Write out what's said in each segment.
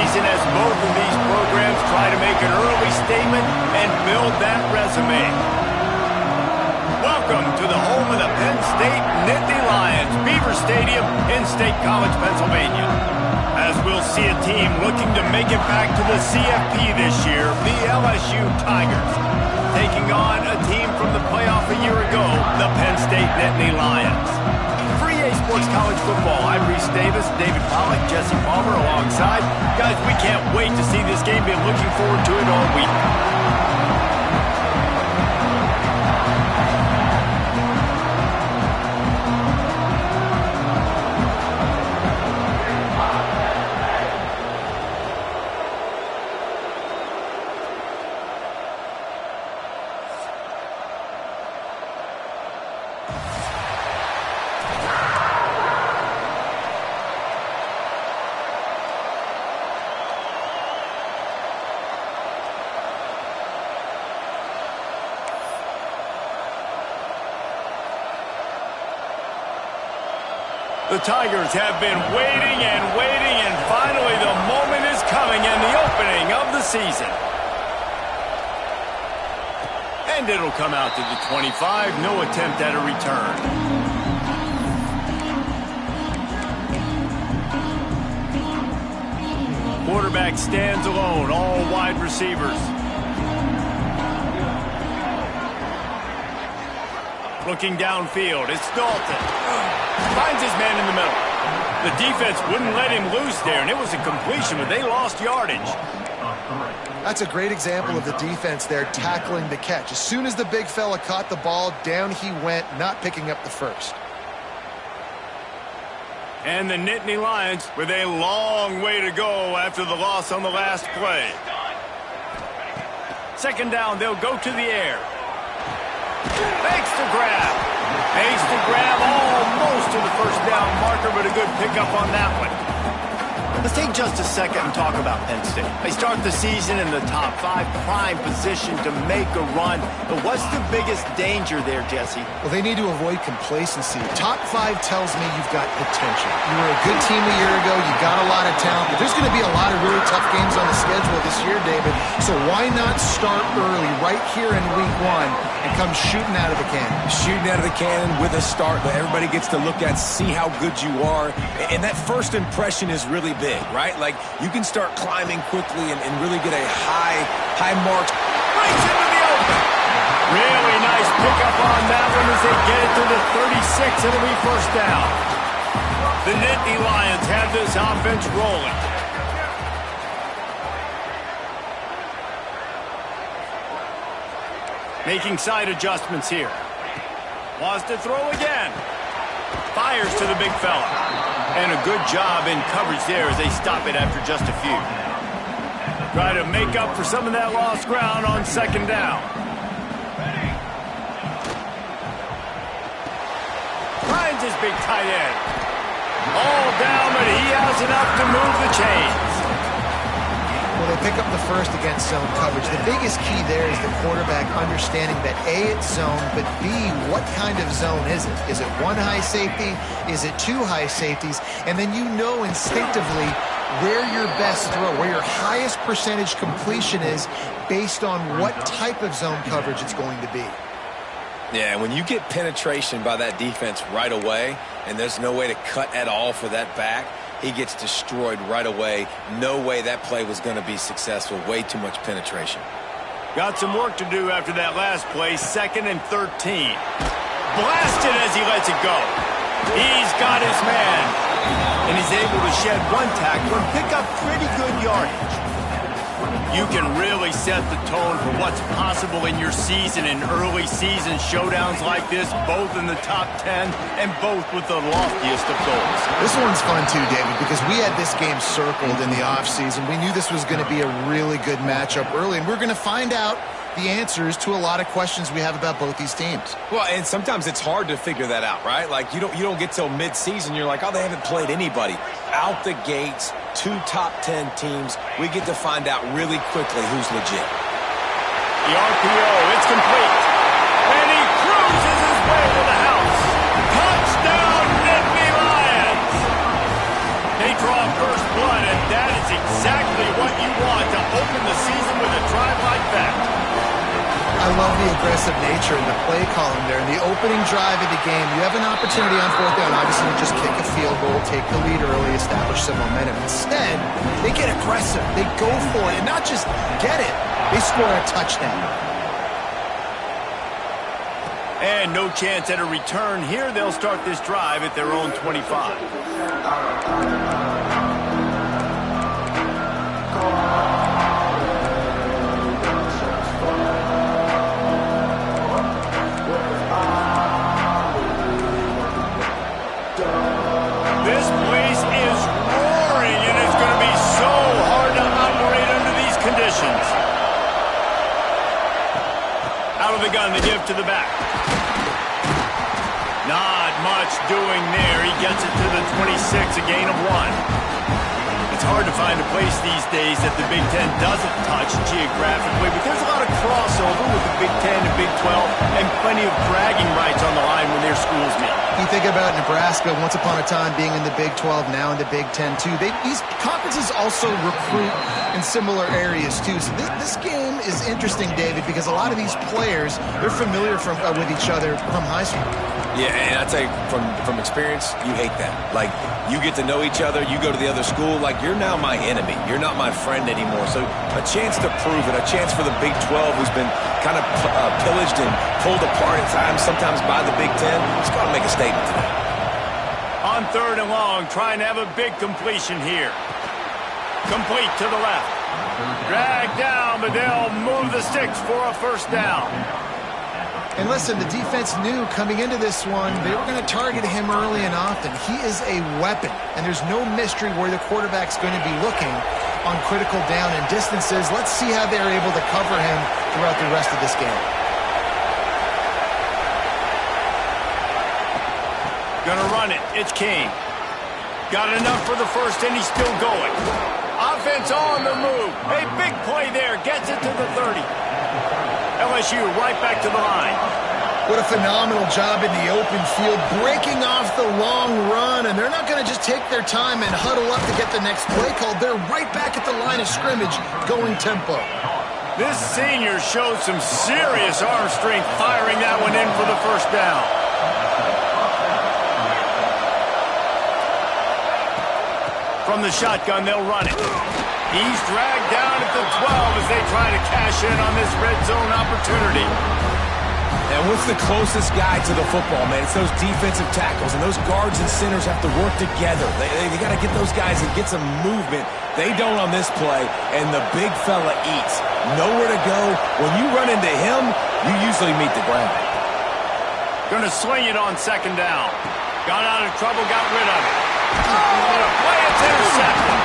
season as both of these programs try to make an early statement and build that resume. Welcome to the home of the Penn State Nittany Lions, Beaver Stadium in State College, Pennsylvania. As we'll see a team looking to make it back to the CFB this year, the LSU Tigers, taking on a team from the playoff a year ago, the Penn State Nittany Lions. For EA Sports College Football, I'm Reese Davis, David Pollack, Jesse Palmer alongside. Guys, we can't wait to see this game. Been looking forward to it all week. The Tigers have been waiting and finally the moment is coming and the opening of the season. And it'll come out to the 25, no attempt at a return. Quarterback stands alone, all wide receivers. Looking downfield, it's Dalton. Finds his man in the middle. The defense wouldn't let him loose there, and it was a completion, but they lost yardage. That's a great example of the defense there tackling the catch. As soon as the big fella caught the ball, down he went, not picking up the first. And the Nittany Lions with a long way to go after the loss on the last play. Second down, they'll go to the air. Makes the grab. Makes the grab almost to the first down marker, but a good pickup on that one. Let's take just a second and talk about Penn State. They start the season in the top 5, prime position to make a run. But what's the biggest danger there, Jesse? Well, they need to avoid complacency. Top 5 tells me you've got potential. You were a good team a year ago. You got a lot of talent. But there's going to be a lot of really tough games on the schedule this year, David. So why not start early right here in week 1 and come shooting out of the cannon? Shooting out of the cannon with a start that everybody gets to look at, see how good you are. And that first impression is really big, right? Like, you can start climbing quickly and really get a high mark. Breaks into the open. Really nice pickup on that one as they get it to the 36. It'll be first down. The Nittany Lions have this offense rolling. Making side adjustments here. Wants to throw again. Fires to the big fella. And a good job in coverage there as they stop it after just a few. Try to make up for some of that lost ground on second down. Finds his big tight end. All down, but he has enough to move the chains. Well, they pick up the first against zone coverage. The biggest key there is the quarterback understanding that A, it's zone, but B, what kind of zone is it? Is it 1 high safety? Is it 2 high safeties? And then you know instinctively where your best throw, where your highest percentage completion is based on what type of zone coverage it's going to be. Yeah, when you get penetration by that defense right away, and there's no way to cut at all for that back, he gets destroyed right away. No way that play was going to be successful. Way too much penetration. Got some work to do after that last play. 2nd and 13. Blasted as he lets it go. He's got his man. And he's able to shed 1 tackle and pick up pretty good yardage. You can really set the tone for what's possible in your season in early season showdowns like this, both in the top 10 and both with the loftiest of goals. This one's fun too, David, because we had this game circled in the offseason. We knew this was going to be a really good matchup early, and we're going to find out the answers to a lot of questions we have about both these teams. Well, and sometimes it's hard to figure that out, right? Like, you don't get till mid-season, you're like, oh, they haven't played anybody. Out the gates, 2 top 10 teams, we get to find out really quickly who's legit. The RPO, it's complete. And he cruises his way to the house. Touchdown, Nittany Lions! They draw first blood, and that is exactly I love the aggressive nature and the play calling there. In the opening drive of the game, you have an opportunity on fourth down, obviously, to just kick a field goal, take the lead early, establish some momentum. Instead, they get aggressive. They go for it, and not just get it, they score a touchdown. And no chance at a return here. They'll start this drive at their own 25. This place is roaring, and it's going to be so hard to operate under these conditions. Out of the gun, they give to the back. Not much doing there. He gets it to the 26, a gain of 1. It's hard to find a place these days that the Big Ten doesn't touch geographically, but there's a lot of crossover with the Big Ten and Big 12 and plenty of bragging rights on the line when their schools meet. You think about Nebraska, once upon a time being in the Big 12, now in the Big 10 too. These conferences also recruit in similar areas too. So this game is interesting, David, because a lot of these players, they're familiar with each other from high school. Yeah, and I tell you, from experience, you hate that. Like, you get to know each other, you go to the other school, like, you're now my enemy. You're not my friend anymore. So a chance to prove it, a chance for the Big 12, who's been kind of pillaged and pulled apart at times, sometimes by the Big 10. It's got to make a statement today. On 3rd and long, trying to have a big completion here. Complete to the left. Dragged down, but they'll move the sticks for a first down. And listen, the defense knew coming into this one, they were going to target him early and often. He is a weapon, and there's no mystery where the quarterback's going to be looking on critical down and distances. Let's see how they're able to cover him throughout the rest of this game. Gonna run it. It's King. Got enough for the first, and he's still going. Offense on the move. A big play there. Gets it to the 30. LSU right back to the line. What a phenomenal job in the open field, breaking off the long run, and they're not going to just take their time and huddle up to get the next play called. They're right back at the line of scrimmage, going tempo. This senior shows some serious arm strength, firing that one in for the first down. From the shotgun, they'll run it. He's dragged down at the 12 as they try to cash in on this red zone opportunity. And what's the closest guy to the football, man? It's those defensive tackles, and those guards and centers have to work together. They got to get those guys and get some movement. They don't on this play, and the big fella eats. Nowhere to go. When you run into him, you usually meet the ground. Going to swing it on 2nd down. Got out of trouble, got rid of it. Oh, the play, it's intercepted.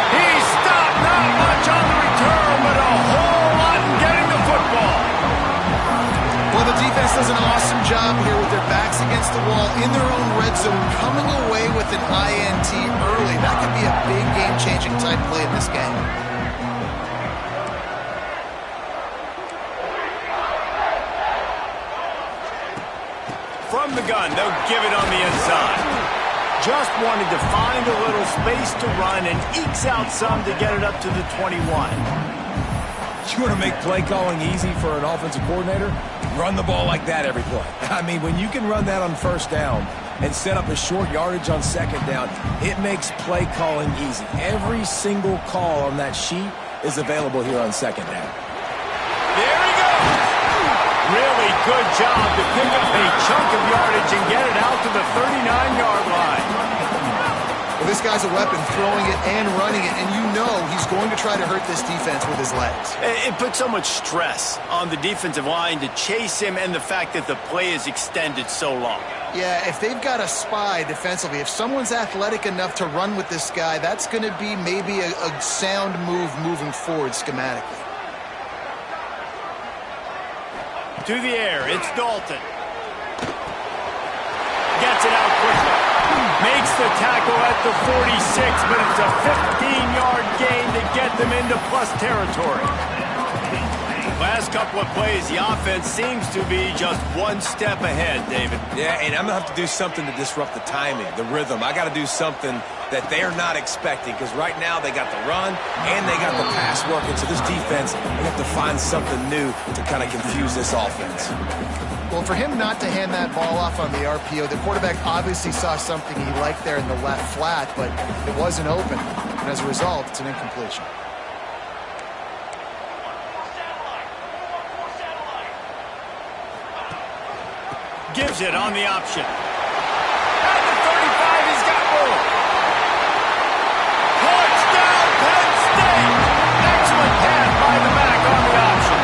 He's stopped, not much on the return, but a whole lot in getting the football. Well, the defense does an awesome job here with their backs against the wall in their own red zone, coming away with an INT early. That could be a big game-changing type play in this game. From the gun, they'll give it on the inside. Just wanted to find a little space to run and ekes out some to get it up to the 21. You want to make play calling easy for an offensive coordinator? Run the ball like that every play. I mean, when you can run that on 1st down and set up a short yardage on 2nd down, it makes play calling easy. Every single call on that sheet is available here on 2nd down. There he goes. Really good job to pick up a chunk of yardage and get it out to the 39-yard line. Well, this guy's a weapon, throwing it and running it, and you know he's going to try to hurt this defense with his legs. It puts so much stress on the defensive line to chase him and the fact that the play is extended so long. Yeah, if they've got a spy defensively, if someone's athletic enough to run with this guy, that's going to be maybe a sound move moving forward schematically. To the air, it's Dalton. Gets it out quickly. Makes the tackle at the 46, but it's a 15-yard gain to get them into plus territory. Last couple of plays, the offense seems to be just one step ahead, David. Yeah, and I'm going to have to do something to disrupt the timing, the rhythm. I got to do something that they're not expecting, because right now they got the run and they got the pass working. So this defense, they have to find something new to kind of confuse this offense. Well, for him not to hand that ball off on the RPO, the quarterback obviously saw something he liked there in the left flat, but it wasn't open. And as a result, it's an incompletion. Gives it on the option. At the 35, he's got room. Touchdown, Penn State! Excellent pass by the back on the option.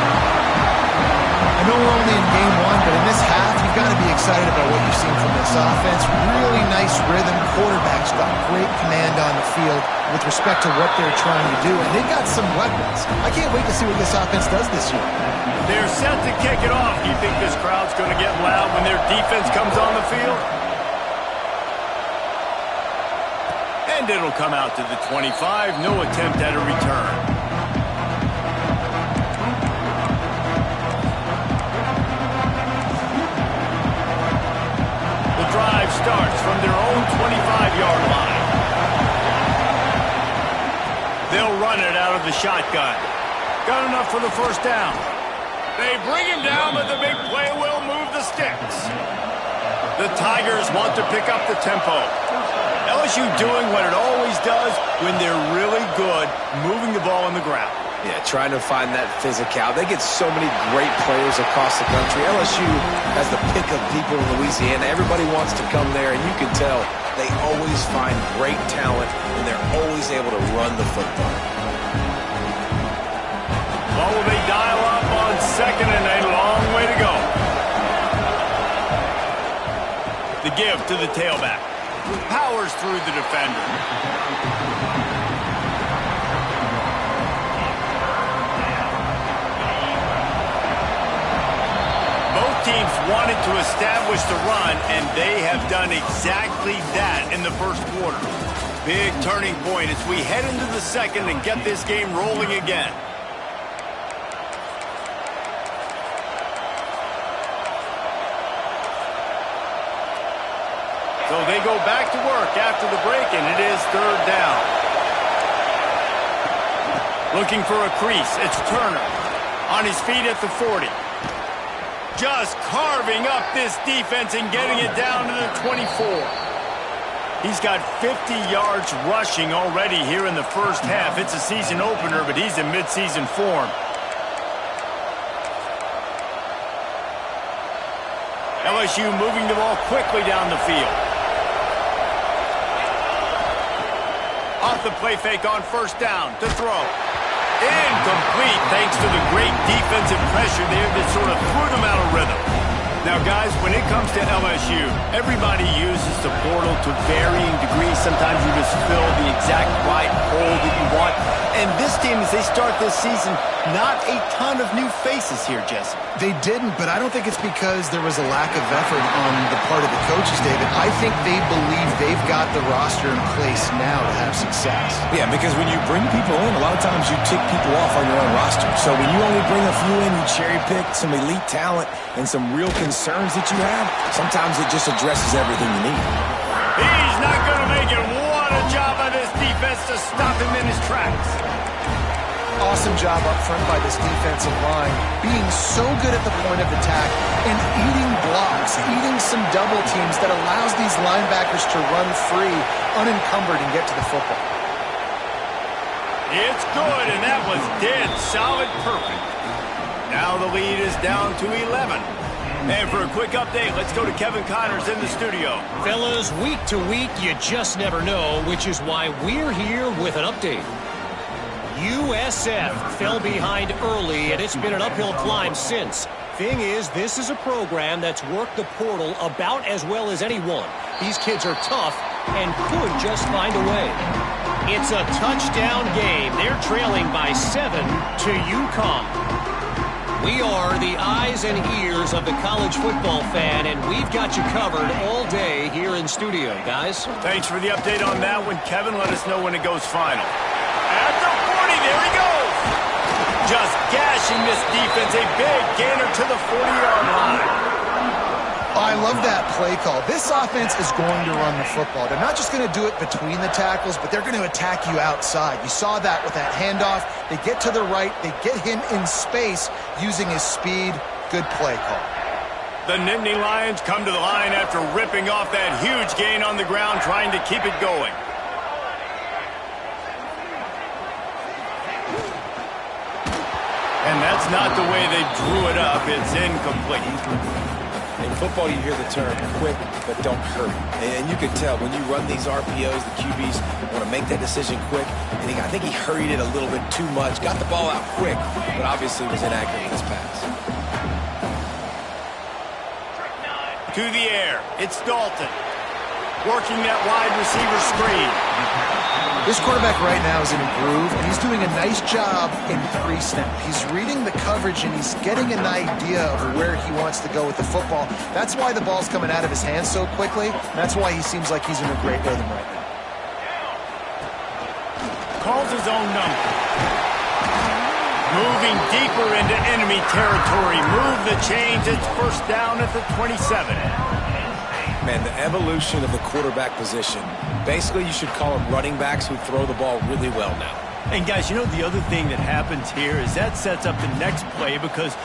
I know we're only in game one, but in this half, you've got to be excited about what you've seen from this offense. Really nice rhythm. Quarterback's got great command on the field with respect to what they're trying to do, and they've got some weapons. I can't wait to see what this offense does this year. They're set to kick it off. Do you think this crowd's going to get loud when their defense comes on the field? And it'll come out to the 25. No attempt at a return. The drive starts from their own 25-yard line. They'll run it out of the shotgun. Got enough for the first down. They bring him down, but the big play will move the sticks. The Tigers want to pick up the tempo. LSU doing what it always does when they're really good, moving the ball on the ground. Yeah, trying to find that physical. They get so many great players across the country. LSU has the pick of people in Louisiana. Everybody wants to come there, and you can tell they always find great talent, and they're always able to run the football. Well, will they dial up on second and a long way to go? The give to the tailback. Powers through the defender. Both teams wanted to establish the run, and they have done exactly that in the first quarter. Big turning point as we head into the second and get this game rolling again. So they go back to work after the break, and it is third down. Looking for a crease. It's Turner. On his feet at the 40. Just carving up this defense and getting it down to the 24. He's got 50 yards rushing already here in the first half. It's a season opener, but he's in midseason form. LSU moving the ball quickly down the field. Off the play fake on first down to throw. Incomplete thanks to the great defensive pressure there that sort of threw them out of rhythm. Now, guys, when it comes to LSU, everybody uses the portal to varying degrees. Sometimes you just fill the exact right hole that you want. And this team, as they start this season, not a ton of new faces here, Jesse. They didn't, but I don't think it's because there was a lack of effort on the part of the coaches, David. I think they believe they've got the roster in place now to have success. Yeah, because when you bring people in, a lot of times you tick people off on your own roster. So when you only bring a few in, you cherry pick some elite talent and some real concerns that you have, sometimes it just addresses everything you need. He's not going to make it. What a job by this defense to stop him in his tracks. Awesome job up front by this defensive line, being so good at the point of attack and eating blocks, eating some double teams that allows these linebackers to run free, unencumbered, and get to the football. It's good, and that was dead solid perfect. Now the lead is down to 11. And for a quick update, let's go to Kevin Connors in the studio. Fellas, week to week, you just never know, which is why we're here with an update. USF fell behind early, and it's been an uphill climb since. Thing is, this is a program that's worked the portal about as well as anyone. These kids are tough and could just find a way. It's a touchdown game. They're trailing by 7 to UConn. We are the eyes and ears of the college football fan, and we've got you covered all day here in studio, guys. Thanks for the update on that one, Kevin. Let us know when it goes final. At the 40, there he goes. Just gashing this defense. A big gainer to the 40-yard line. I love that play call. This offense is going to run the football. They're not just going to do it between the tackles, but they're going to attack you outside. You saw that with that handoff. They get to the right. They get him in space using his speed. Good play call. The Nittany Lions come to the line after ripping off that huge gain on the ground, trying to keep it going. And that's not the way they drew it up. It's incomplete. In football, you hear the term quick, but don't hurry. And you can tell when you run these RPOs, the QBs want to make that decision quick. And I think he hurried it a little bit too much, got the ball out quick, but obviously was inaccurate in his pass. To the air, it's Dalton. Working that wide receiver screen. This quarterback right now is in a groove, and he's doing a nice job in pre-snap. He's reading the coverage, and he's getting an idea of where he wants to go with the football. That's why the ball's coming out of his hands so quickly. That's why he seems like he's in a great rhythm right now. Calls his own number. Moving deeper into enemy territory. Move the chains. It's first down at the 27. Man, the evolution of the quarterback position. Basically, you should call them running backs who throw the ball really well now. And guys, you know the other thing that happens here is that sets up the next play because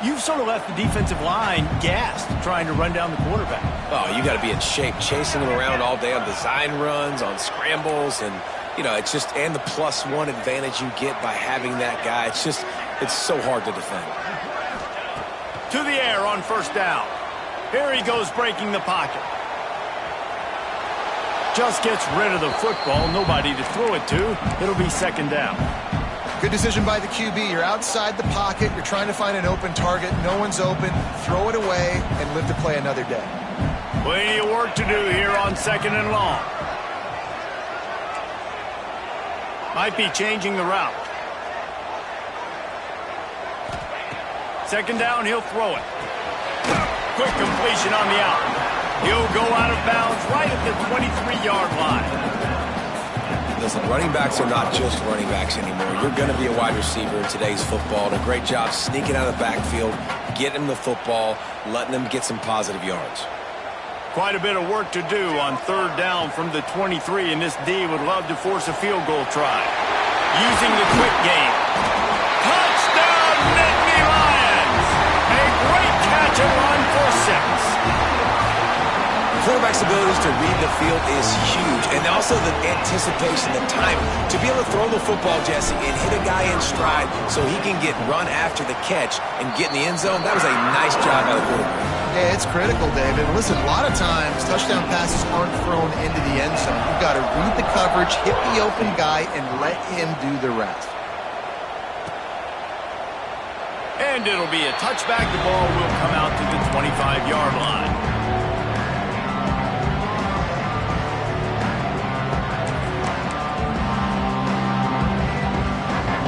you've sort of left the defensive line gassed trying to run down the quarterback. Oh, you got to be in shape, chasing him around all day on design runs, on scrambles, and you know, it's just, and the +1 advantage you get by having that guy. It's just, it's so hard to defend. To the air on first down. Here he goes breaking the pocket. Just gets rid of the football. Nobody to throw it to. It'll be second down. Good decision by the QB. You're outside the pocket. You're trying to find an open target. No one's open. Throw it away and live to play another day. Plenty of work to do here on second and long. Might be changing the route. Second down, he'll throw it. Quick completion on the out. He'll go out of bounds right at the 23-yard line. Listen, running backs are not just running backs anymore. You're going to be a wide receiver in today's football. And a great job sneaking out of the backfield, getting them the football, letting them get some positive yards. Quite a bit of work to do on third down from the 23, and this D would love to force a field goal try. Using the quick game. Touchdown, Nittany Lions! A great catch and run for 6. Quarterback's abilities to read the field is huge, and also the anticipation, the time to be able to throw the football, Jesse, and hit a guy in stride so he can get run after the catch and get in the end zone. That was a nice job by the quarterback. Yeah, it's critical, David. Listen, a lot of times touchdown passes aren't thrown into the end zone. You've got to read the coverage, hit the open guy, and let him do the rest. And it'll be a touchback. The ball will come out to the 25-yard line.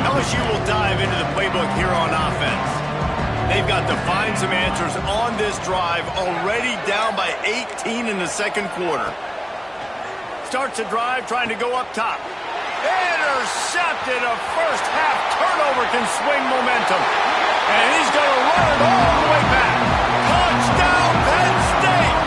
LSU will dive into the playbook here on offense. They've got to find some answers on this drive, already down by 18 in the second quarter. Starts the drive, trying to go up top. Intercepted. A first half turnover can swing momentum. And he's going to run it all the way back. Touchdown, Penn State!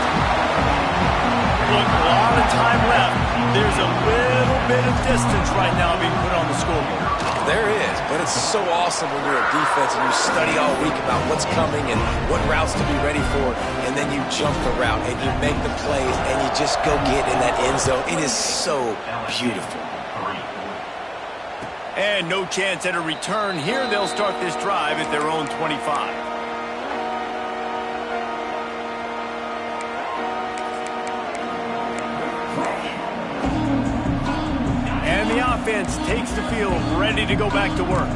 Look, a lot of time left. There's a little bit of distance right now being put on the scoreboard. There is, but it's so awesome when you're a defense and you study all week about what's coming and what routes to be ready for, and then you jump the route and you make the plays and you just go get in that end zone. It is so beautiful. And no chance at a return here. They'll start this drive at their own 25. And the offense takes the field, ready to go back to work.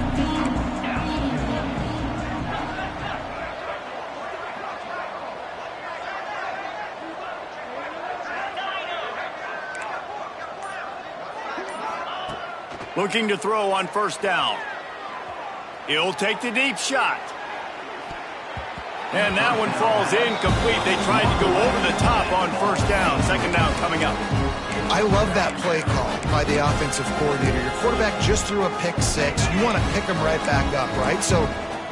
Looking to throw on first down. He'll take the deep shot. And that one falls incomplete. They tried to go over the top on first down. Second down coming up. I love that play call by the offensive coordinator. Your quarterback just threw a pick 6. You want to pick him right back up, right? So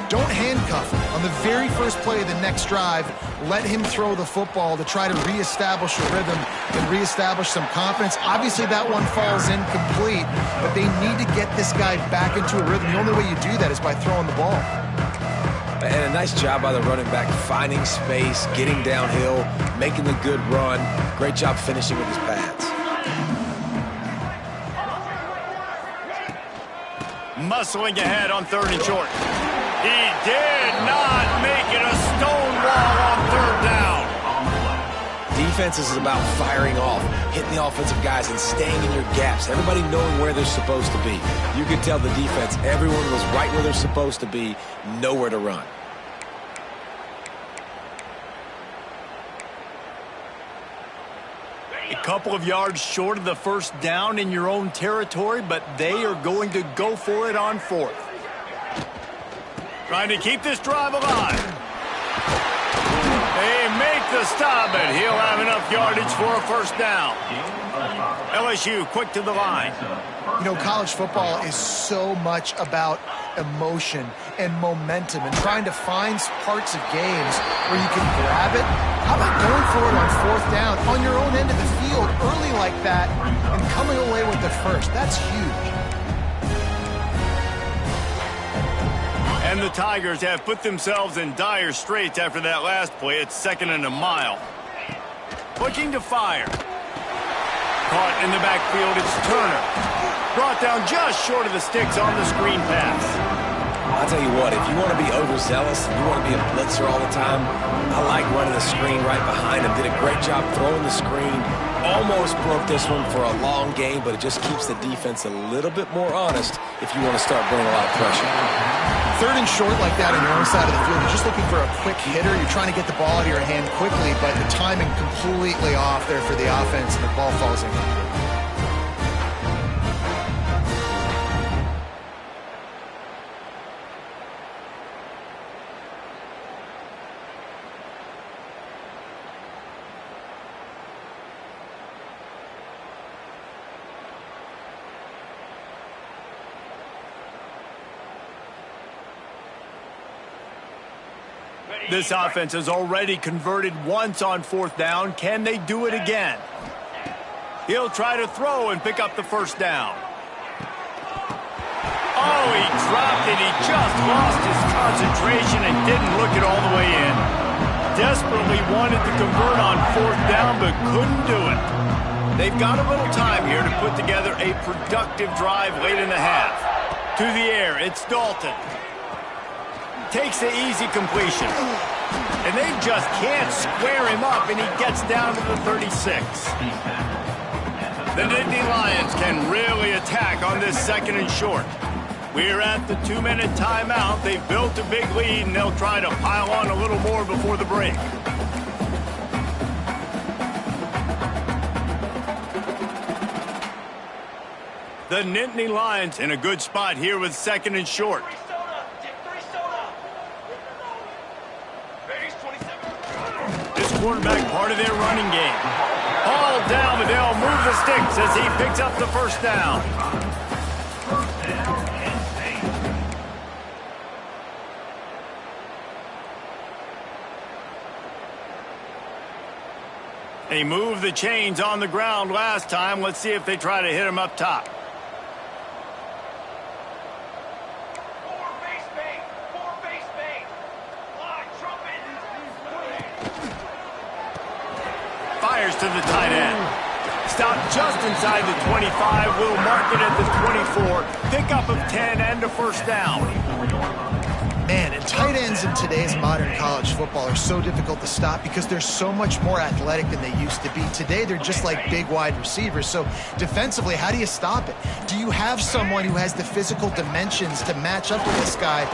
Don't handcuff him. On the very first play of the next drive, let him throw the football to try to reestablish a rhythm and reestablish some confidence. Obviously, that one falls incomplete, but they need to get this guy back into a rhythm. The only way you do that is by throwing the ball. And a nice job by the running back, finding space, getting downhill, making the good run. Great job finishing with his pads. Muscling ahead on 3rd and short. He did not make it a stone wall on 3rd down. Defense is about firing off, hitting the offensive guys and staying in your gaps. Everybody knowing where they're supposed to be. You could tell the defense, everyone was right where they're supposed to be, nowhere to run. A couple of yards short of the 1st down in your own territory, but they are going to go for it on 4th. Trying to keep this drive alive. They make the stop, but he'll have enough yardage for a 1st down. LSU quick to the line. You know, college football is so much about emotion and momentum and trying to find parts of games where you can grab it. How about going for it on 4th down on your own end of the field early like that and coming away with the 1st? That's huge. And the Tigers have put themselves in dire straits after that last play. It's 2nd and a mile. Looking to fire. Caught in the backfield, it's Turner. Brought down just short of the sticks on the screen pass. I'll tell you what, if you want to be overzealous and you want to be a blitzer all the time, I like running the screen right behind him. Did a great job throwing the screen. Almost broke this one for a long game, but it just keeps the defense a little bit more honest if you want to start bringing a lot of pressure. 3rd and short like that on your own side of the field, you're just looking for a quick hitter. You're trying to get the ball out of your hand quickly, but the timing completely off there for the offense, and the ball falls in. This offense has already converted once on 4th down. Can they do it again? He'll try to throw and pick up the 1st down. Oh, he dropped it. He just lost his concentration and didn't look it all the way in. Desperately wanted to convert on 4th down, but couldn't do it. They've got a little time here to put together a productive drive late in the half. To the air, it's Dalton. Takes the easy completion. And they just can't square him up, and he gets down to the 36. The Nittany Lions can really attack on this 2nd and short. We're at the 2-minute timeout. They've built a big lead, and they'll try to pile on a little more before the break. The Nittany Lions in a good spot here with 2nd and short. Quarterback part of their running game. Hauled down, but they'll move the sticks as he picks up the 1st down. He moved the chains on the ground last time. Let's see if they try to hit him up top. To the tight end. Stopped just inside the 25. Will mark it at the 24. Pickup of 10 and a 1st down. Man, and tight ends in today's modern college football are so difficult to stop because they're so much more athletic than they used to be. Today, they're just like big wide receivers. So defensively, how do you stop it? Do you have someone who has the physical dimensions to match up with this guy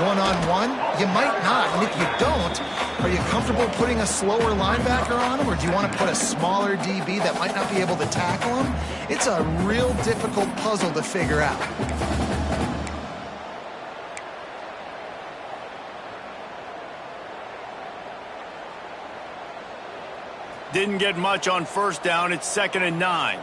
one-on-one? You might not. And if you don't, are you comfortable putting a slower linebacker on him, or do you want to put a smaller DB that might not be able to tackle him? It's a real difficult puzzle to figure out. Didn't get much on 1st down. It's 2nd and 9.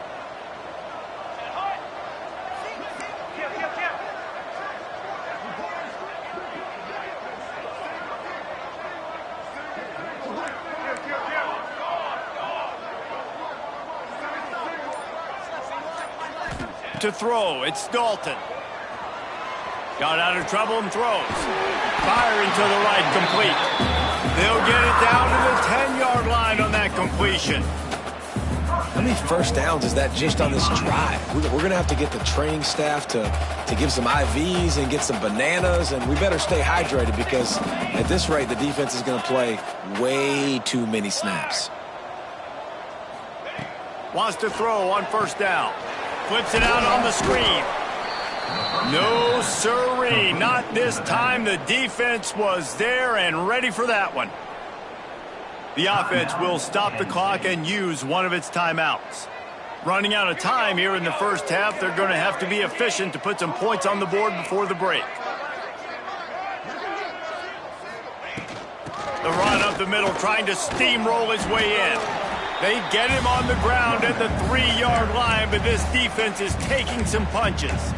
To throw, it's Dalton. Got out of trouble and throws. Firing to the right, complete. They'll get it down to the 10-yard line on that completion. How many first downs is that just on this drive? We're going to have to get the training staff to give some IVs and get some bananas, and we better stay hydrated because at this rate, the defense is going to play way too many snaps. Wants to throw on first down. Flips it out on the screen. No sirree, not this time. The defense was there and ready for that one. The offense will stop the clock and use one of its timeouts. Running out of time here in the first half, they're going to have to be efficient to put some points on the board before the break. The run up the middle, trying to steamroll his way in. They get him on the ground at the 3-yard line, but this defense is taking some punches.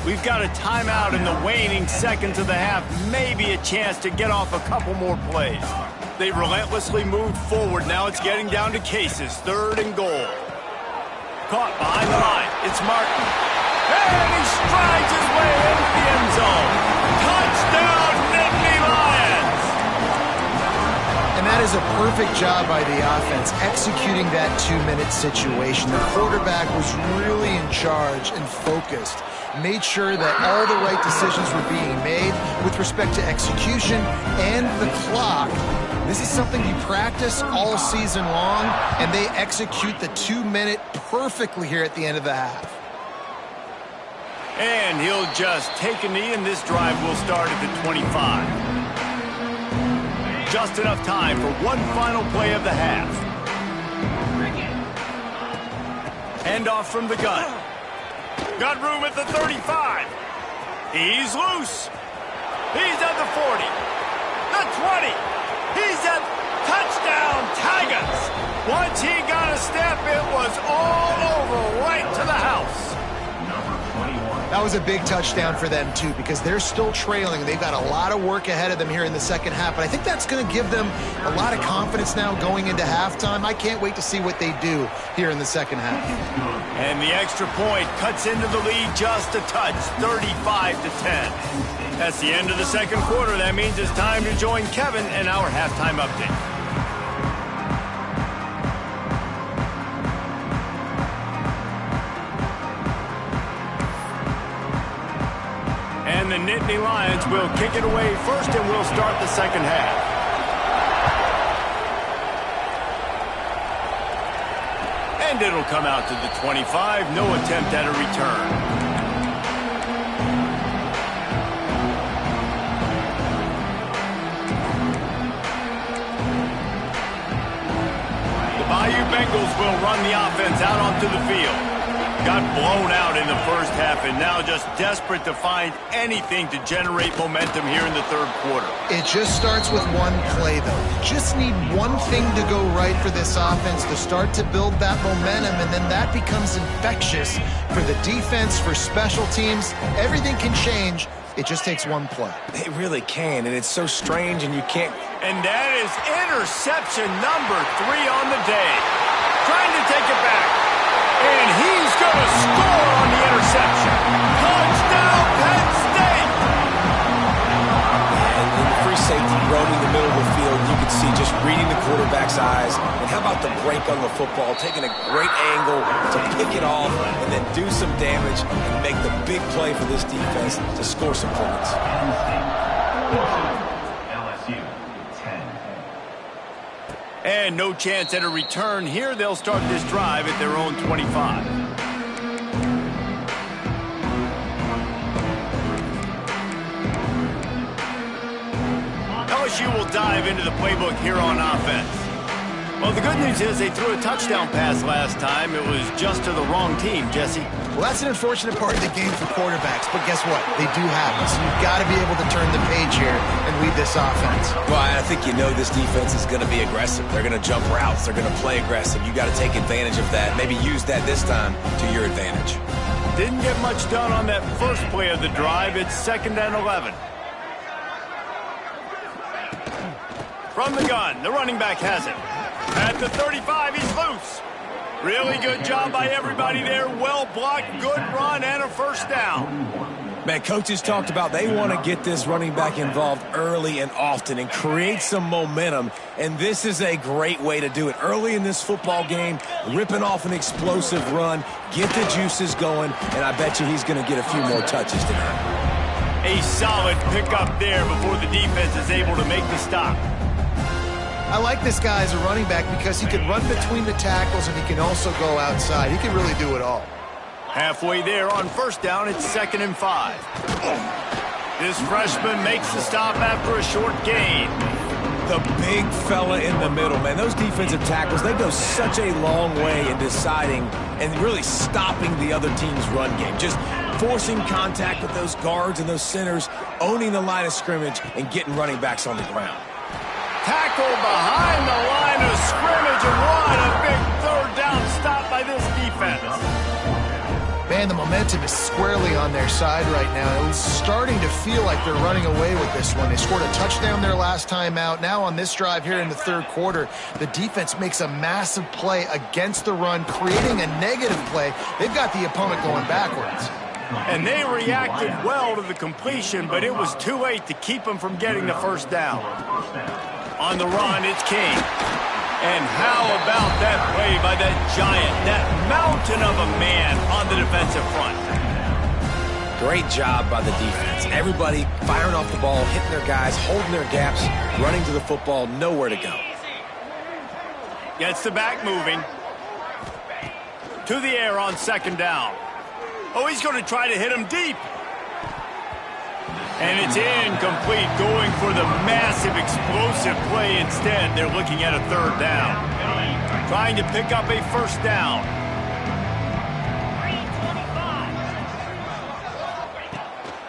We've got a timeout in the waning seconds of the half, maybe a chance to get off a couple more plays. They relentlessly moved forward. Now it's getting down to cases. 3rd and goal. Caught behind the line. It's Martin. And he strides his way into the end zone. Touchdown, Nittany Lions! And that is a perfect job by the offense, executing that 2-minute situation. The quarterback was really in charge and focused. Made sure that all the right decisions were being made with respect to execution and the clock. This is something you practice all season long, and they execute the 2-minute perfectly here at the end of the half. And he'll just take a knee, and this drive will start at the 25. Just enough time for one final play of the half. Handoff from the gun. Got room at the 35. He's loose. He's at the 40. The 20. He's at touchdown, Tigers. Once he got a step, it was all over right to the house. That was a big touchdown for them, too, because they're still trailing. They've got a lot of work ahead of them here in the second half, but I think that's going to give them a lot of confidence now going into halftime. I can't wait to see what they do here in the second half. And the extra point cuts into the lead just a touch, 35-10. That's the end of the second quarter. That means it's time to join Kevin in our halftime update. And the Nittany Lions will kick it away first, and we'll start the second half. And it'll come out to the 25. No attempt at a return. The Bayou Bengals will run the offense out onto the field. Got blown out in the first half and now just desperate to find anything to generate momentum here in the third quarter. It just starts with one play, though. You just need one thing to go right for this offense to start to build that momentum, and then that becomes infectious for the defense, for special teams. Everything can change. It just takes one play. It really can, and it's so strange, and you can't. And that is interception number 3 on the day. Trying to take it back. And he's going to score on the interception. Touchdown, Penn State! And in the free safety roaming the middle of the field, you can see just reading the quarterback's eyes. And how about the break on the football, taking a great angle to pick it off and then do some damage and make the big play for this defense to score some points. LSU 10. And no chance at a return here. They'll start this drive at their own 25. LSU will dive into the playbook here on offense. Well, the good news is they threw a touchdown pass last time. It was just to the wrong team, Jesse. Well, that's an unfortunate part of the game for quarterbacks, but guess what? They do happen, so you've got to be able to turn the page here and lead this offense. Well, I think you know this defense is going to be aggressive. They're going to jump routes. They're going to play aggressive. You got to take advantage of that. Maybe use that this time to your advantage. Didn't get much done on that first play of the drive. It's 2nd and 11. From the gun, the running back has it. At the 35, he's loose. Really good job by everybody there. Well blocked, good run, and a first down. Man, coaches talked about they want to get this running back involved early and often and create some momentum, and this is a great way to do it. Early in this football game, ripping off an explosive run, get the juices going, and I bet you he's going to get a few more touches tonight. A solid pickup there before the defense is able to make the stop. I like this guy as a running back because he can run between the tackles and he can also go outside. He can really do it all. Halfway there on first down, it's 2nd and 5. This freshman makes the stop after a short gain. The big fella in the middle, man. Those defensive tackles, they go such a long way in deciding and really stopping the other team's run game. Just forcing contact with those guards and those centers, owning the line of scrimmage, and getting running backs on the ground. Tackle behind the line of scrimmage, and what a big third down stop by this defense. Man, the momentum is squarely on their side right now. It's starting to feel like they're running away with this one. They scored a touchdown their last time out. Now on this drive here in the third quarter, the defense makes a massive play against the run, creating a negative play. They've got the opponent going backwards. And they reacted well to the completion, but it was too late to keep them from getting the first down. On the run, it's King. And how about that play by that giant, that mountain of a man on the defensive front? Great job by the defense. Everybody firing off the ball, hitting their guys, holding their gaps, running to the football, nowhere to go. Gets the back moving. To the air on 2nd down. Oh, he's going to try to hit him deep. And it's incomplete, going for the massive explosive play instead. They're looking at a 3rd down. Trying to pick up a first down.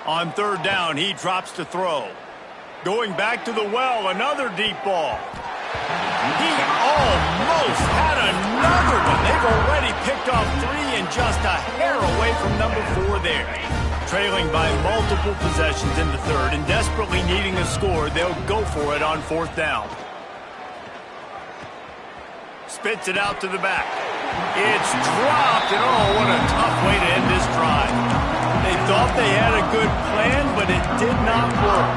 On 3rd down, he drops to throw. Going back to the well, another deep ball. He almost had another one. They've already picked off 3 and just a hair away from number 4 there. Trailing by multiple possessions in the 3rd and desperately needing a score, they'll go for it on 4th down. Spits it out to the back. It's dropped, and oh, what a tough way to end this drive. They thought they had a good plan, but it did not work.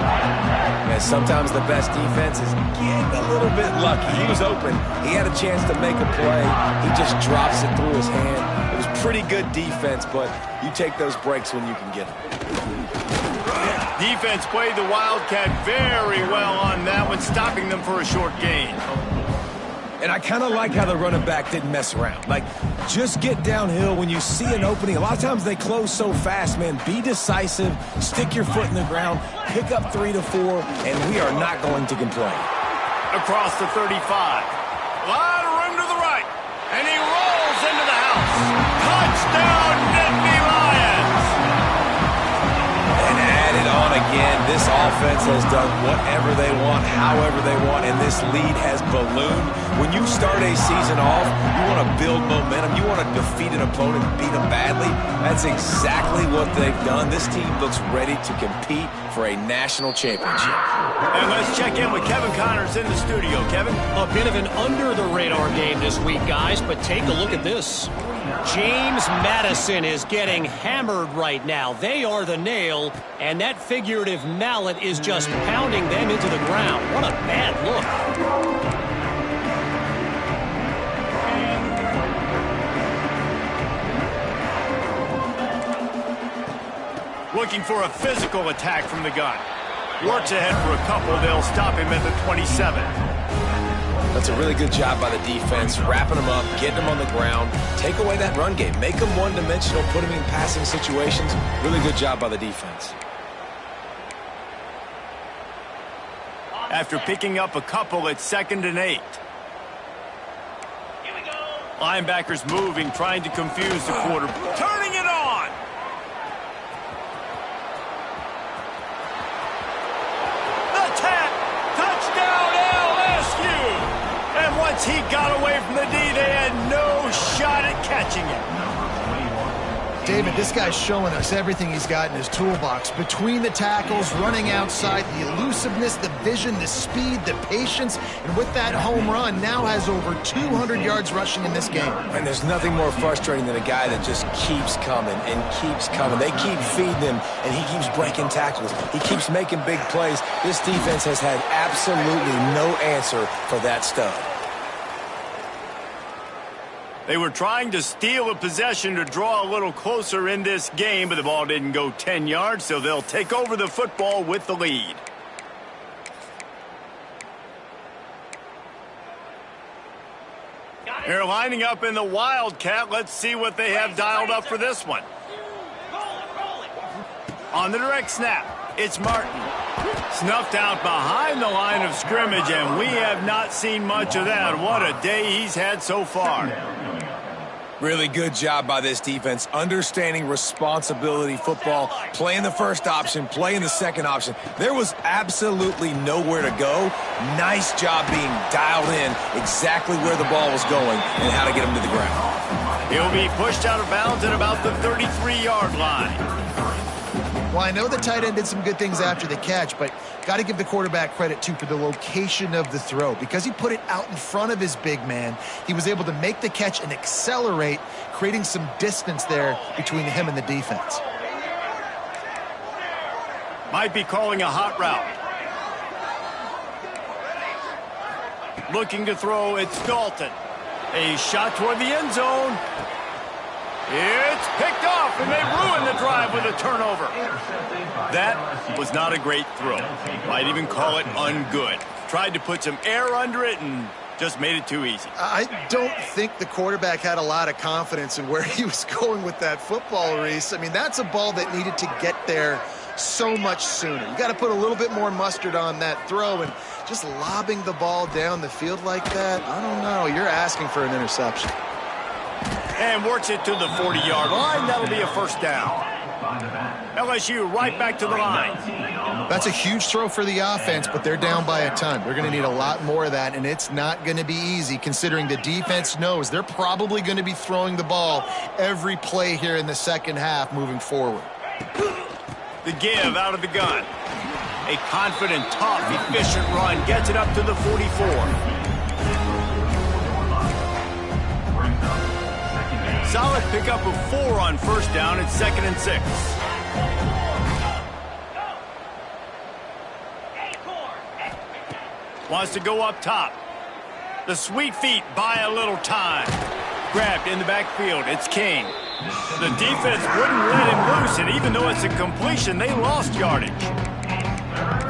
And sometimes the best defense is getting a little bit lucky. He was open. He had a chance to make a play. He just drops it through his hand. It was pretty good defense, but you take those breaks when you can get them. Defense played the Wildcat very well on that one, stopping them for a short gain. And I kind of like how the running back didn't mess around. Like, just get downhill when you see an opening. A lot of times they close so fast, man. Be decisive, stick your foot in the ground, pick up 3 to 4, and we are not going to complain. Across the 35. A lot of room to the right. And he rolls into the house. Touchdown, Nittany Lions! And add it on again. This offense has done whatever they want, however they want, and this lead has ballooned. When you start a season off, you want to build momentum. You want to defeat an opponent and beat them badly. That's exactly what they've done. This team looks ready to compete for a national championship. And let's check in with Kevin Connors in the studio. Kevin? A bit of an under-the-radar game this week, guys, but take a look at this. James Madison is getting hammered right now. They are the nail, and that figurative mallet is just pounding them into the ground. What a bad look. Looking for a physical attack from the gun. Works ahead for a couple. They'll stop him at the 27. That's a really good job by the defense, wrapping them up, getting them on the ground, take away that run game, make them one-dimensional, put them in passing situations. Really good job by the defense. After picking up a couple, it's 2nd and 8. Linebackers moving, trying to confuse the quarter. Turning it on! The tap! Touchdown LSU! And once he got away from the D, they had no shot at catching him. David, this guy's showing us everything he's got in his toolbox. Between the tackles, running outside, the elusiveness, the vision, the speed, the patience, and with that home run, now has over 200 yards rushing in this game. And there's nothing more frustrating than a guy that just keeps coming and keeps coming. They keep feeding him, and he keeps breaking tackles. He keeps making big plays. This defense has had absolutely no answer for that stud. They were trying to steal a possession to draw a little closer in this game, but the ball didn't go 10 yards, so they'll take over the football with the lead. They're lining up in the Wildcat. Let's see what they have dialed up for this one. On the direct snap, it's Martin. Snuffed out behind the line of scrimmage, and we have not seen much of that. What a day he's had so far. Really good job by this defense, understanding responsibility football, playing the first option, playing the second option. There was absolutely nowhere to go. Nice job being dialed in exactly where the ball was going and how to get him to the ground. He'll be pushed out of bounds at about the 33-yard line. Well, I know the tight end did some good things after the catch, but got to give the quarterback credit, too, for the location of the throw. Because he put it out in front of his big man, he was able to make the catch and accelerate, creating some distance there between him and the defense. Might be calling a hot route. Looking to throw, it's Dalton. A shot toward the end zone. It's picked off, and they ruined the drive with a turnover. That was not a great throw. Might even call it ungood. Tried to put some air under it and just made it too easy. I don't think the quarterback had a lot of confidence in where he was going with that football, Reese. I mean, that's a ball that needed to get there so much sooner. You got to put a little bit more mustard on that throw, and just lobbing the ball down the field like that, I don't know. You're asking for an interception. And works it to the 40-yard line. That'll be a first down. LSU right back to the line. That's a huge throw for the offense, but they're down by a ton. They're going to need a lot more of that, and it's not going to be easy considering the defense knows they're probably going to be throwing the ball every play here in the second half moving forward. The give out of the gun. A confident, tough, efficient run gets it up to the 44. Solid pickup of 4 on first down. It's 2nd and 6. Wants to go up top. The sweet feet buy a little time. Grabbed in the backfield. It's King. The defense wouldn't let him loose, and even though it's a completion, they lost yardage.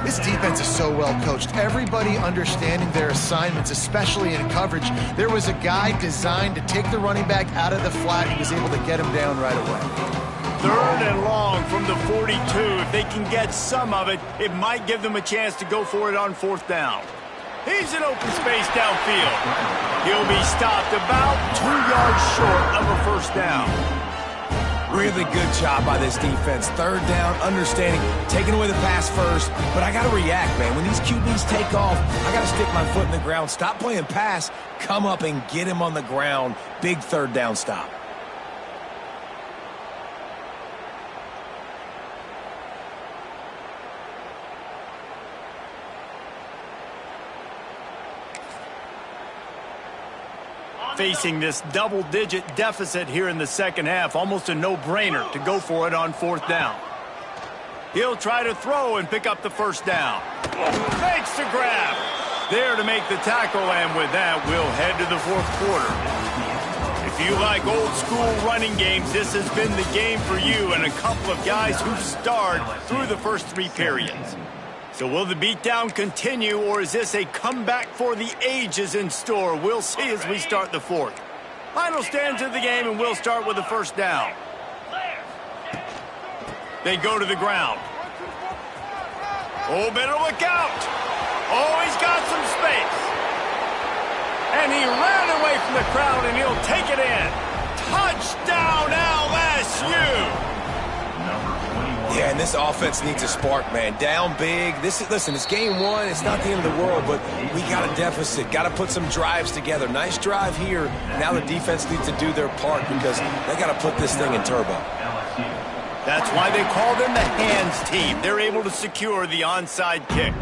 This defense is so well coached. Everybody understanding their assignments, especially in coverage. There was a guy designed to take the running back out of the flat. He was able to get him down right away. 3rd and long from the 42. If they can get some of it, it might give them a chance to go for it on 4th down. He's in open space downfield. He'll be stopped about 2 yards short of a first down. Really good job by this defense. 3rd down, understanding, taking away the pass first. But I got to react, man. When these QBs take off, I got to stick my foot in the ground. Stop playing pass. Come up and get him on the ground. Big 3rd down stop. Facing this double-digit deficit here in the second half, almost a no-brainer to go for it on 4th down. He'll try to throw and pick up the first down. Thanks to grab. There to make the tackle, and with that, we'll head to the 4th quarter. If you like old-school running games, this has been the game for you and a couple of guys who've starred through the first 3 periods. So will the beatdown continue, or is this a comeback for the ages in store? We'll see as we start the 4th. Final stanza of the game, and we'll start with the first down. They go to the ground. Oh, better look out. Oh, he's got some space. And he ran away from the crowd, and he'll take it in. Touchdown, LSU! Yeah, And this offense needs a spark, man. Down big. Listen, it's game one. It's not the end of the world, but we got a deficit. Got to put some drives together. Nice drive here. Now the defense needs to do their part because they got to put this thing in turbo. That's why they call them the hands team. They're able to secure the onside kick.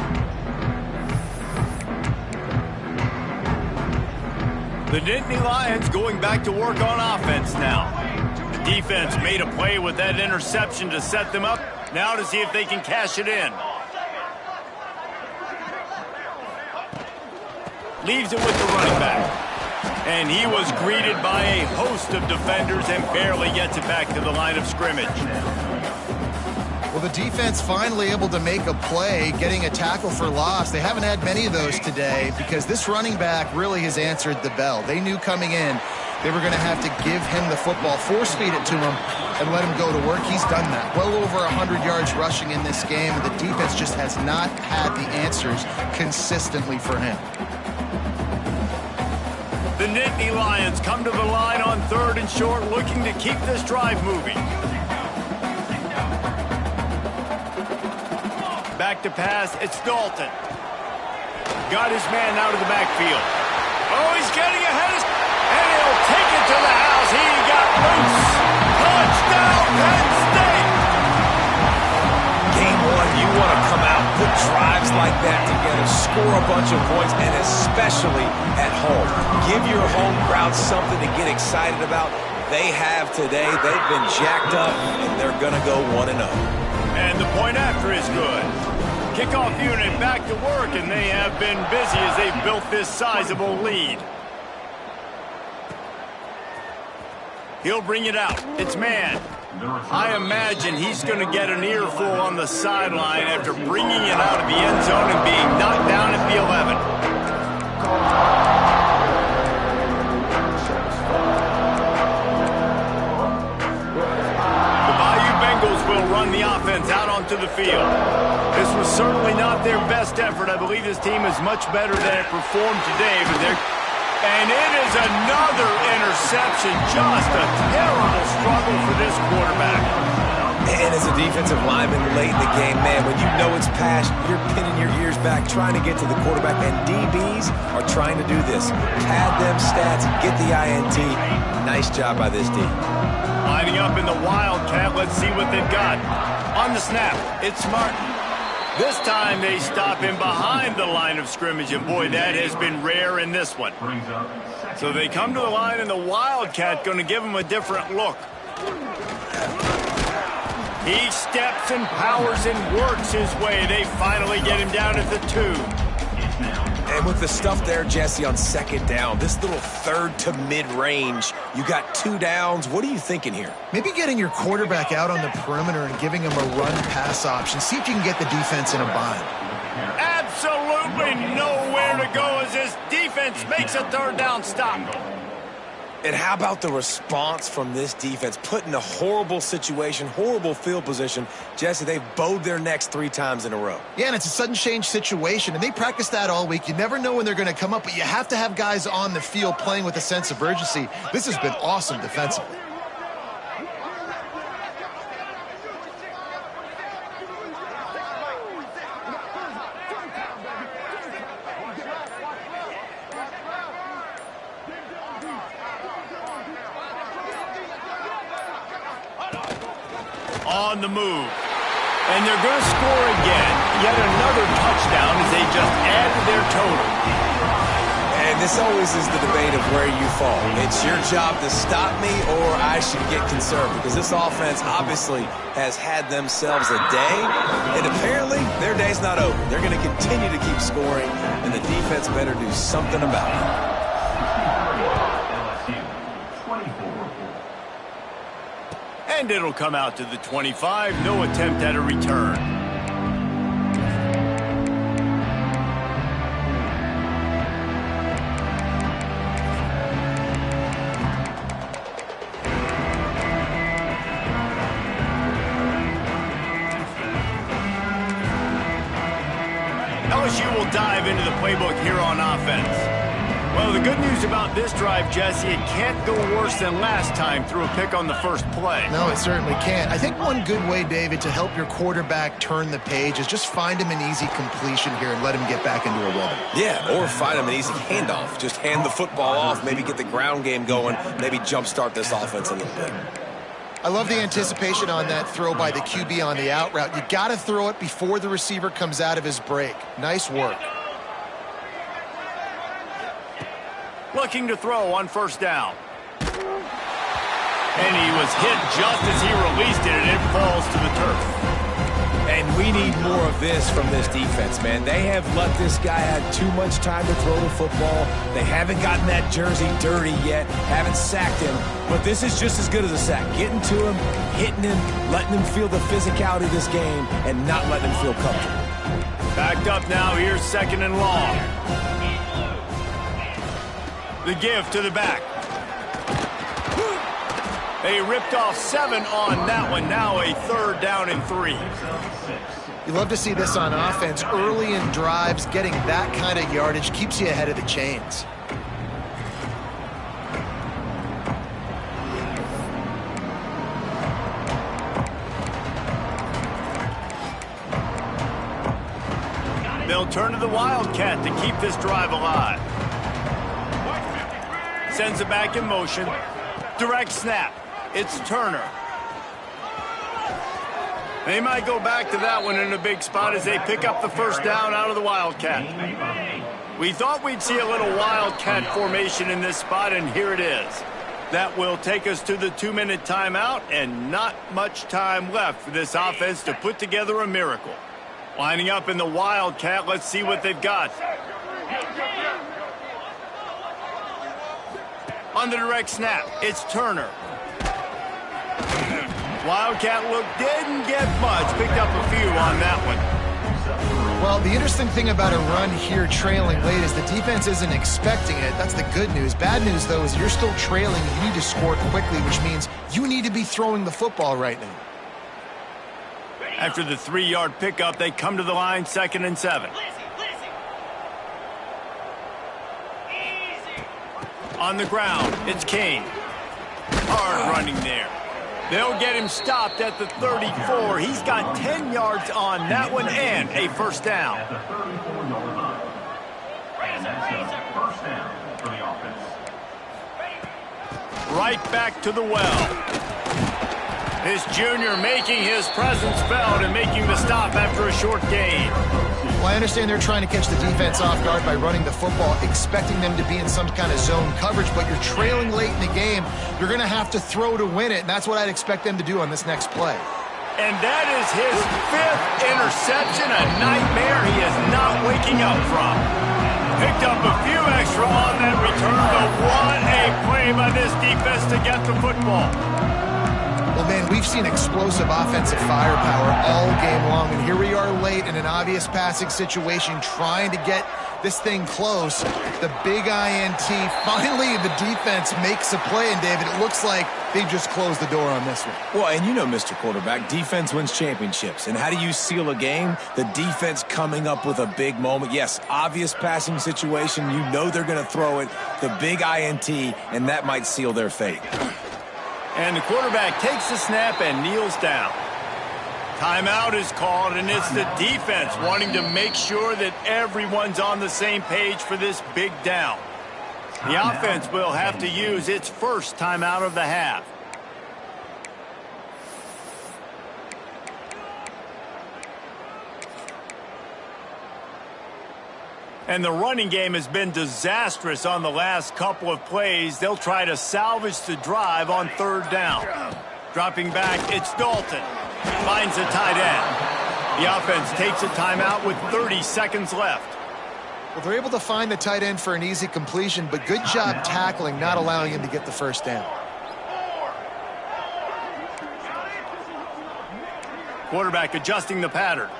The Nittany Lions going back to work on offense now. The defense made a play with that interception to set them up. Now to see if they can cash it in. Leaves it with the running back. And he was greeted by a host of defenders and barely gets it back to the line of scrimmage. Well, the defense finally able to make a play, getting a tackle for loss. They haven't had many of those today because this running back really has answered the bell. They knew coming in they were going to have to give him the football, force-feed it to him, and let him go to work. He's done that. Well over 100 yards rushing in this game. The defense just has not had the answers consistently for him. The Nittany Lions come to the line on 3rd and short, looking to keep this drive moving. Back to pass, it's Dalton. Got his man out of the backfield. Oh, he's getting ahead, and he'll take it to the house. He got loose. Touchdown, Penn State! Game one, you want to come out, put drives like that together, score a bunch of points, and especially at home. Give your home crowd something to get excited about. They have today. They've been jacked up, and they're going to go 1-0. And the point after is good. Kickoff unit back to work, and they have been busy as they've built this sizable lead. He'll bring it out. It's man. I imagine he's going to get an earful on the sideline after bringing it out of the end zone and being knocked down at the 11. Will run the offense out onto the field. This was certainly not their best effort. I believe this team is much better than it performed today, but and it is another interception. Just a terrible struggle for this quarterback. And as a defensive lineman late in the game, man, when you know it's past, you're pinning your ears back, trying to get to the quarterback, and DBs are trying to do this. Pad them stats, get the INT. Nice job by this D. Lining up in the Wildcat, let's see what they've got. On the snap, it's Martin. This time they stop him behind the line of scrimmage, and boy, that has been rare in this one. So they come to the line, and the Wildcat going to give him a different look. He steps and powers and works his way. They finally get him down at the 2. And with the stuff there, Jesse, on 2nd down, this little 3rd to mid-range, you got 2 downs. What are you thinking here? Maybe getting your quarterback out on the perimeter and giving him a run-pass option. See if you can get the defense in a bind. Absolutely nowhere to go as this defense makes a 3rd down stop. And how about the response from this defense? Put in a horrible situation, horrible field position. Jesse, they've bowed their necks 3 times in a row. Yeah, and it's a sudden change situation, and they practice that all week. You never know when they're going to come up, but you have to have guys on the field playing with a sense of urgency. This has been awesome defensively. On the move. And they're going to score again. Yet another touchdown as they just add to their total. And this always is the debate of where you fall. It's your job to stop me or I should get conservative, because this offense obviously has had themselves a day, and apparently their day's not over. They're going to continue to keep scoring, and the defense better do something about it. And it'll come out to the 25. No attempt at a return. LSU will dive into the playbook here on offense. Well, the good news about this drive, Jesse, it can't go worse than last time through a pick on the first play. No, it certainly can't. I think one good way, David, to help your quarterback turn the page is just find him an easy completion here and let him get back into a rhythm. Yeah, or find him an easy handoff. Just hand the football off, maybe get the ground game going, maybe jumpstart this offense a little bit. I love the anticipation on that throw by the QB on the out route. You got to throw it before the receiver comes out of his break. Nice work. Looking to throw on first down. And he was hit just as he released it, and it falls to the turf. And we need more of this from this defense, man. They have let this guy have too much time to throw the football. They haven't gotten that jersey dirty yet, haven't sacked him. But this is just as good as a sack. Getting to him, hitting him, letting him feel the physicality of this game, and not letting him feel comfortable. Backed up now, here's second and long. The give to the back. They ripped off 7 on that one. Now a third down and 3. You love to see this on offense. Early in drives, getting that kind of yardage keeps you ahead of the chains. They'll turn to the Wildcat to keep this drive alive. Sends it back in motion. Direct snap. It's Turner. They might go back to that one in a big spot as they pick up the first down out of the Wildcat. We thought we'd see a little Wildcat formation in this spot, and here it is. That will take us to the 2-minute timeout, and not much time left for this offense to put together a miracle. Lining up in the Wildcat, let's see what they've got. On the direct snap, it's Turner. Wildcat look didn't get much. Picked up a few on that one. Well, the interesting thing about a run here trailing late is the defense isn't expecting it. That's the good news. Bad news, though, is you're still trailing. You need to score quickly, which means you need to be throwing the football right now. After the 3-yard pickup, they come to the line, 2nd and 7. On the ground, it's Kane. Hard running there. They'll get him stopped at the 34. He's got 10 yards on that one and a first down. At the 34-yard line. And that's a first down for the offense. Right back to the well. This junior making his presence felt and making the stop after a short gain. Well, I understand they're trying to catch the defense off guard by running the football, expecting them to be in some kind of zone coverage, but you're trailing late in the game. You're going to have to throw to win it, and that's what I'd expect them to do on this next play. And that is his 5th interception, a nightmare he is not waking up from. Picked up a few extra on that return, but what a play by this defense to get the football. Well, man, we've seen explosive offensive firepower all game long, and here we are late in an obvious passing situation trying to get this thing close. The big INT. Finally, the defense makes a play, and David, it looks like they've just closed the door on this one. Well, and you know, Mr. Quarterback, defense wins championships. And how do you seal a game? The defense coming up with a big moment. Yes, obvious passing situation. You know they're going to throw it. The big INT, and that might seal their fate. And the quarterback takes the snap and kneels down. Timeout is called, and it's the defense wanting to make sure that everyone's on the same page for this big down. The offense will have to use its first timeout of the half. And the running game has been disastrous on the last couple of plays. They'll try to salvage the drive on 3rd down. Dropping back, it's Dalton. Finds a tight end. The offense takes a timeout with 30 seconds left. Well, they're able to find the tight end for an easy completion, but good job tackling, not allowing him to get the first down. Quarterback adjusting the pattern.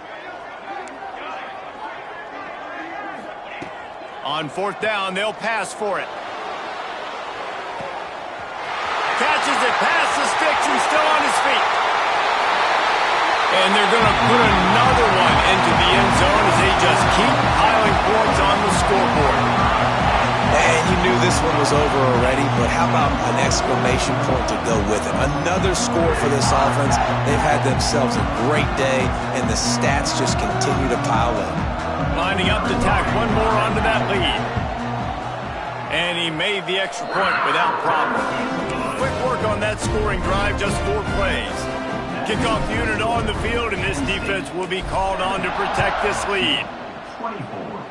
On 4th down, they'll pass for it. Catches it past the sticks and still on his feet. And they're going to put another one into the end zone as they just keep piling points on the scoreboard. And you knew this one was over already, but how about an exclamation point to go with it? Another score for this offense. They've had themselves a great day, and the stats just continue to pile up. Lining up to tack one more onto that lead. And he made the extra point without problem. Quick work on that scoring drive, just 4 plays. Kickoff unit on the field, and this defense will be called on to protect this lead. 24.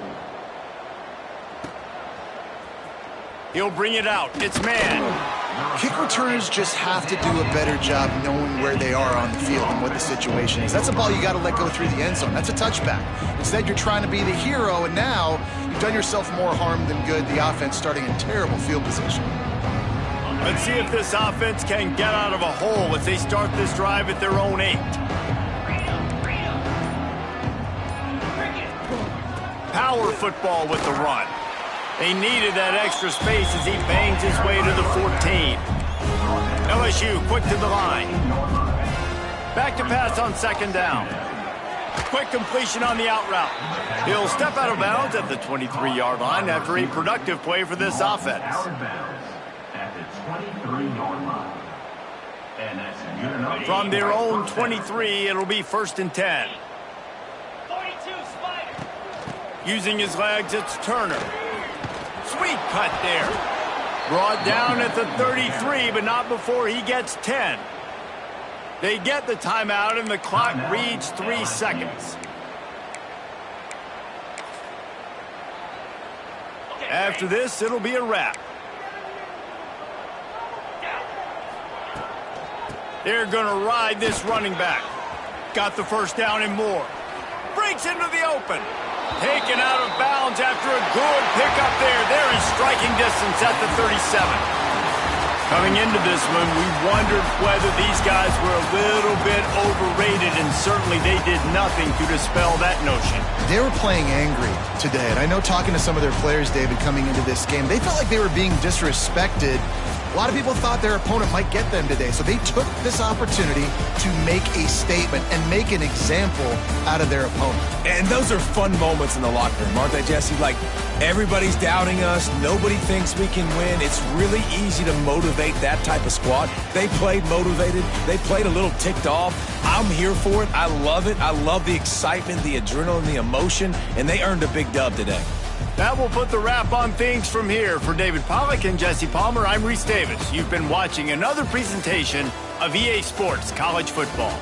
He'll bring it out. It's man. Kick returners just have to do a better job knowing where they are on the field and what the situation is. That's a ball you got to let go through the end zone. That's a touchback. Instead, you're trying to be the hero, and now you've done yourself more harm than good. The offense starting in terrible field position. Let's see if this offense can get out of a hole as they start this drive at their own 8. Power football with the run. They needed that extra space as he bangs his way to the 14. LSU quick to the line. Back to pass on 2nd down. Quick completion on the out route. He'll step out of bounds at the 23-yard line after a productive play for this offense. Out of bounds at the 23-yard line. And that's good enough. From their own 23, it'll be 1st and 10. 42, Spider. Using his legs, it's Turner. Sweet cut there. Brought down at the 33, but not before he gets 10. They get the timeout, and the clock reads 3 seconds. After this, it'll be a wrap. They're going to ride this running back. Got the 1st down and more. Breaks into the open. Taken out of bounds after a good pickup there. They're in striking distance at the 37. Coming into this one, we wondered whether these guys were a little bit overrated, and certainly they did nothing to dispel that notion. They were playing angry today, and I know talking to some of their players, David, coming into this game, they felt like they were being disrespected. A lot of people thought their opponent might get them today, so they took this opportunity to make a statement and make an example out of their opponent. And those are fun moments in the locker room, aren't they, Jesse? Like, everybody's doubting us. Nobody thinks we can win. It's really easy to motivate that type of squad. They played motivated. They played a little ticked off. I'm here for it. I love it. I love the excitement, the adrenaline, the emotion, and they earned a big dub today. That will put the wrap on things from here. For David Pollack and Jesse Palmer, I'm Reese Davis. You've been watching another presentation of EA Sports College Football.